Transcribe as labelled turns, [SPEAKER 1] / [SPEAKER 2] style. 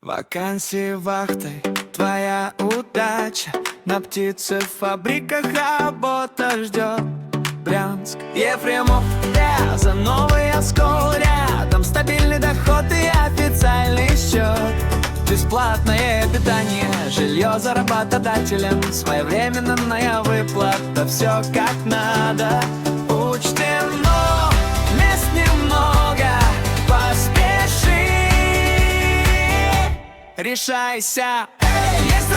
[SPEAKER 1] Вакансии вахтой, твоя удача. На птицефабриках работа ждет. Брянск, Ефремов, за новый оскол рядом. Стабильный доход и официальный счет. Бесплатное питание, жилье за работодателем. Своевременная выплата, все как надо. Учтено, мест немного, поспеши. Решайся, есть